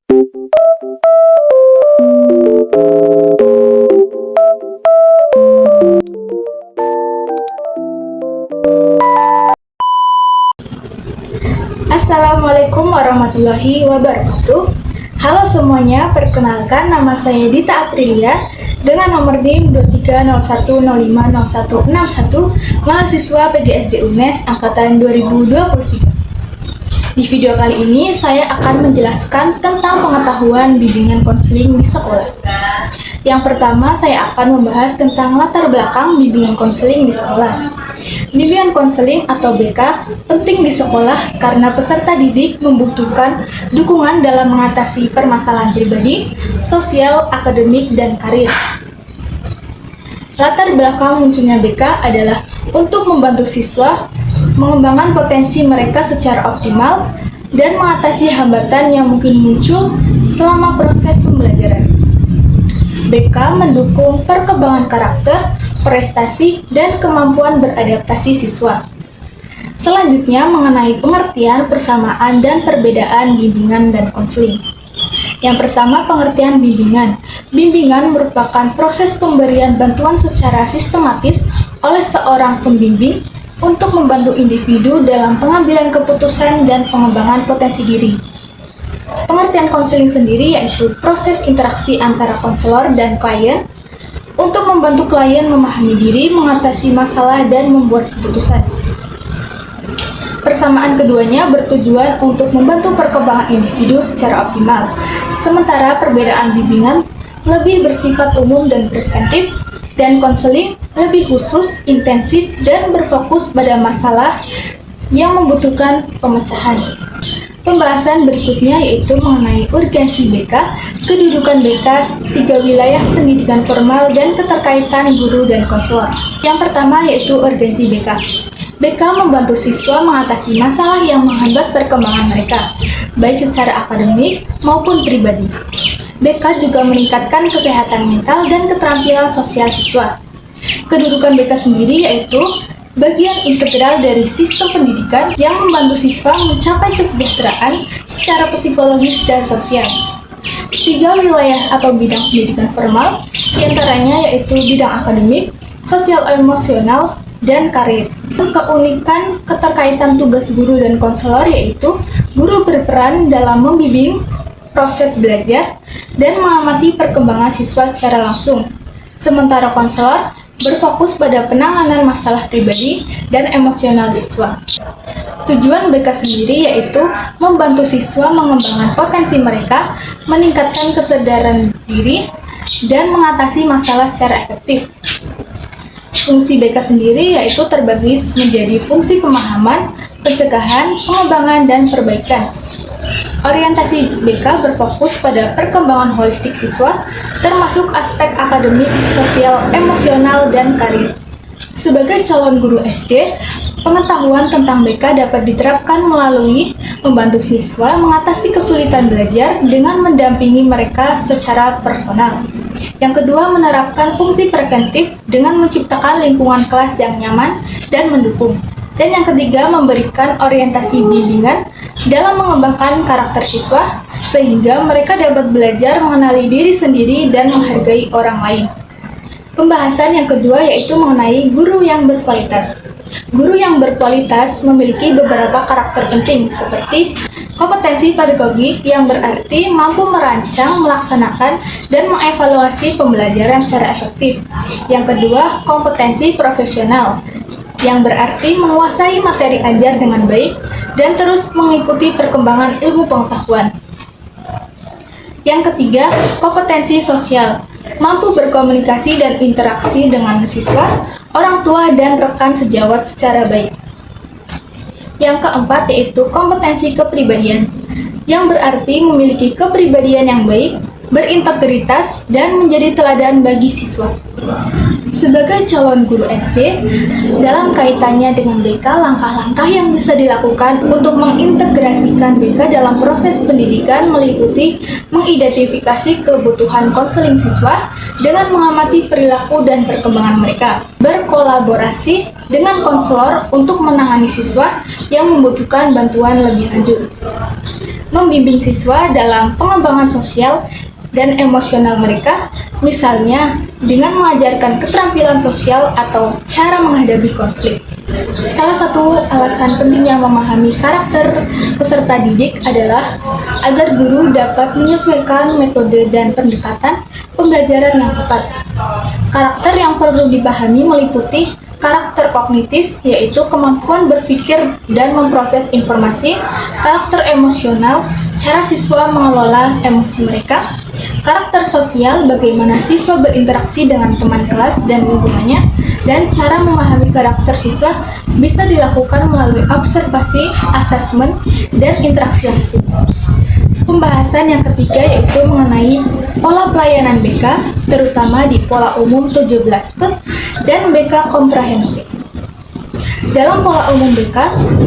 Assalamualaikum warahmatullahi wabarakatuh. Halo semuanya, perkenalkan nama saya Dita Aprilia dengan nomor NIM 2301050161, mahasiswa PGSD UNES angkatan 2023. Di video kali ini saya akan menjelaskan tentang pengetahuan bimbingan konseling di sekolah. Yang pertama, saya akan membahas tentang latar belakang bimbingan konseling di sekolah. Bimbingan konseling atau BK penting di sekolah karena peserta didik membutuhkan dukungan dalam mengatasi permasalahan pribadi, sosial, akademik, dan karir. Latar belakang munculnya BK adalah untuk membantu siswa mengembangkan potensi mereka secara optimal dan mengatasi hambatan yang mungkin muncul selama proses pembelajaran. BK mendukung perkembangan karakter, prestasi, dan kemampuan beradaptasi siswa. Selanjutnya mengenai pengertian, persamaan, dan perbedaan bimbingan dan konseling. Yang pertama, pengertian bimbingan. Bimbingan merupakan proses pemberian bantuan secara sistematis oleh seorang pembimbing untuk membantu individu dalam pengambilan keputusan dan pengembangan potensi diri. Pengertian konseling sendiri yaitu proses interaksi antara konselor dan klien untuk membantu klien memahami diri, mengatasi masalah, dan membuat keputusan. Persamaan keduanya bertujuan untuk membantu perkembangan individu secara optimal, sementara perbedaan bimbingan lebih bersifat umum dan preventif, dan konseling lebih khusus, intensif, dan berfokus pada masalah yang membutuhkan pemecahan. Pembahasan berikutnya yaitu mengenai urgensi BK, kedudukan BK, 3 wilayah pendidikan formal, dan keterkaitan guru dan konselor. Yang pertama yaitu urgensi BK. BK membantu siswa mengatasi masalah yang menghambat perkembangan mereka, baik secara akademik maupun pribadi. BK juga meningkatkan kesehatan mental dan keterampilan sosial siswa. Kedudukan BK sendiri yaitu bagian integral dari sistem pendidikan yang membantu siswa mencapai kesejahteraan secara psikologis dan sosial. 3 wilayah atau bidang pendidikan formal, diantaranya yaitu bidang akademik, sosial emosional, dan karir. Keunikan keterkaitan tugas guru dan konselor yaitu guru berperan dalam membimbing proses belajar dan mengamati perkembangan siswa secara langsung, sementara konselor berfokus pada penanganan masalah pribadi dan emosional siswa. Tujuan BK sendiri yaitu membantu siswa mengembangkan potensi mereka, meningkatkan kesadaran diri, dan mengatasi masalah secara efektif. Fungsi BK sendiri yaitu terbagi menjadi fungsi pemahaman, pencegahan, pengembangan, dan perbaikan. Orientasi BK berfokus pada perkembangan holistik siswa, termasuk aspek akademik, sosial, emosional, dan karir. Sebagai calon guru SD, pengetahuan tentang BK dapat diterapkan melalui membantu siswa mengatasi kesulitan belajar dengan mendampingi mereka secara personal. Yang kedua, menerapkan fungsi preventif dengan menciptakan lingkungan kelas yang nyaman dan mendukung. Dan yang ketiga, memberikan orientasi bimbingan dalam mengembangkan karakter siswa, sehingga mereka dapat belajar mengenali diri sendiri dan menghargai orang lain. Pembahasan yang kedua yaitu mengenai guru yang berkualitas. Guru yang berkualitas memiliki beberapa karakter penting seperti kompetensi pedagogik yang berarti mampu merancang, melaksanakan, dan mengevaluasi pembelajaran secara efektif. Yang kedua, kompetensi profesional yang berarti menguasai materi ajar dengan baik dan terus mengikuti perkembangan ilmu pengetahuan. Yang ketiga, kompetensi sosial, mampu berkomunikasi dan interaksi dengan siswa, orang tua, dan rekan sejawat secara baik. Yang keempat yaitu kompetensi kepribadian, yang berarti memiliki kepribadian yang baik, berintegritas, dan menjadi teladan bagi siswa. Sebagai calon guru SD, dalam kaitannya dengan BK, langkah-langkah yang bisa dilakukan untuk mengintegrasikan BK dalam proses pendidikan meliputi mengidentifikasi kebutuhan konseling siswa dengan mengamati perilaku dan perkembangan mereka, berkolaborasi dengan konselor untuk menangani siswa yang membutuhkan bantuan lebih lanjut, membimbing siswa dalam pengembangan sosial dan emosional mereka, misalnya dengan mengajarkan keterampilan sosial atau cara menghadapi konflik. Salah satu alasan pentingnya memahami karakter peserta didik adalah agar guru dapat menyesuaikan metode dan pendekatan pembelajaran yang tepat. Karakter yang perlu dipahami meliputi karakter kognitif, yaitu kemampuan berpikir dan memproses informasi, karakter emosional, cara siswa mengelola emosi mereka, karakter sosial, bagaimana siswa berinteraksi dengan teman kelas dan lingkungannya, dan cara memahami karakter siswa bisa dilakukan melalui observasi, asesmen, dan interaksi langsung. Pembahasan yang ketiga yaitu mengenai pola pelayanan BK, terutama di pola umum 17+ dan BK komprehensif. Dalam pola umum BK,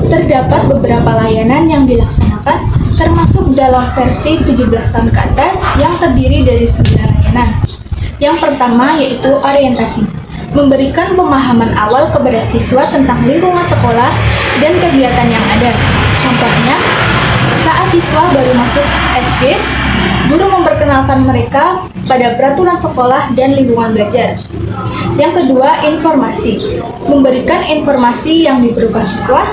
terdapat beberapa layanan yang dilaksanakan, termasuk dalam versi 17 tahun ke atas yang terdiri dari 9 layanan. Yang pertama yaitu orientasi, memberikan pemahaman awal kepada siswa tentang lingkungan sekolah dan kegiatan yang ada. Contohnya, saat siswa baru masuk SD, guru memperkenalkan mereka pada peraturan sekolah dan lingkungan belajar. Yang kedua, informasi, memberikan informasi yang diperlukan siswa,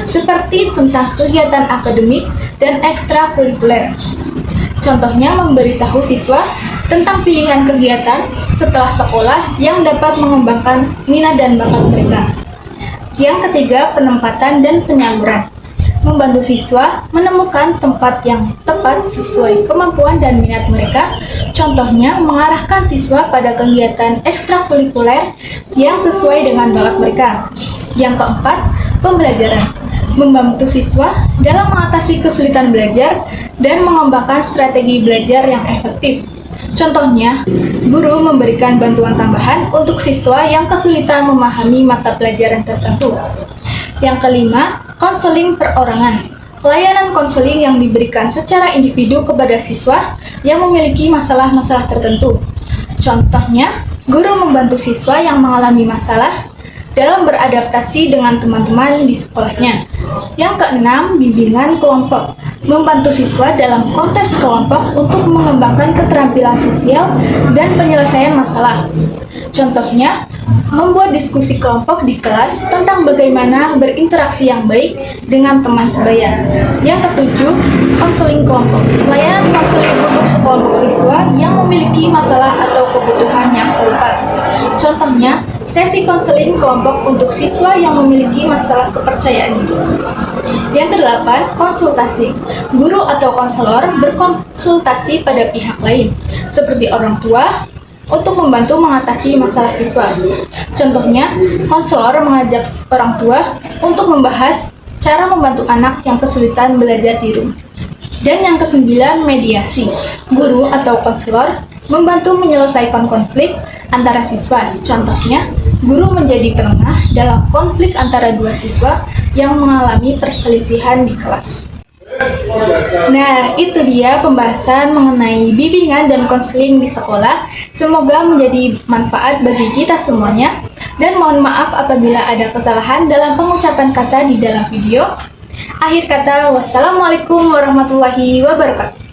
seperti tentang kegiatan akademik dan ekstrakurikuler. Contohnya, memberitahu siswa tentang pilihan kegiatan setelah sekolah yang dapat mengembangkan minat dan bakat mereka. Yang ketiga, penempatan dan penyaluran, membantu siswa menemukan tempat yang tepat sesuai kemampuan dan minat mereka. Contohnya, mengarahkan siswa pada kegiatan ekstrakurikuler yang sesuai dengan bakat mereka. Yang keempat, pembelajaran, membantu siswa dalam mengatasi kesulitan belajar dan mengembangkan strategi belajar yang efektif. Contohnya, guru memberikan bantuan tambahan untuk siswa yang kesulitan memahami mata pelajaran tertentu. Yang kelima, konseling perorangan, layanan konseling yang diberikan secara individu kepada siswa yang memiliki masalah-masalah tertentu. Contohnya, guru membantu siswa yang mengalami masalah dalam beradaptasi dengan teman-teman di sekolahnya. Yang keenam, bimbingan kelompok, membantu siswa dalam konteks kelompok untuk mengembangkan keterampilan sosial dan penyelesaian masalah. Contohnya, membuat diskusi kelompok di kelas tentang bagaimana berinteraksi yang baik dengan teman sebaya. Yang ketujuh, konseling kelompok, layanan konseling untuk sekelompok siswa yang memiliki masalah atau kebutuhan yang serupa. Contohnya, sesi konseling kelompok untuk siswa yang memiliki masalah kepercayaan diri. Yang kedelapan, konsultasi. Guru atau konselor berkonsultasi pada pihak lain, seperti orang tua, untuk membantu mengatasi masalah siswa. Contohnya, konselor mengajak orang tua untuk membahas cara membantu anak yang kesulitan belajar di rumah. Dan yang kesembilan, mediasi. Guru atau konselor membantu menyelesaikan konflik antara siswa. Contohnya, guru menjadi penengah dalam konflik antara dua siswa yang mengalami perselisihan di kelas. Nah, itu dia pembahasan mengenai bimbingan dan konseling di sekolah. Semoga menjadi manfaat bagi kita semuanya. Dan mohon maaf apabila ada kesalahan dalam pengucapan kata di dalam video. Akhir kata, wassalamualaikum warahmatullahi wabarakatuh.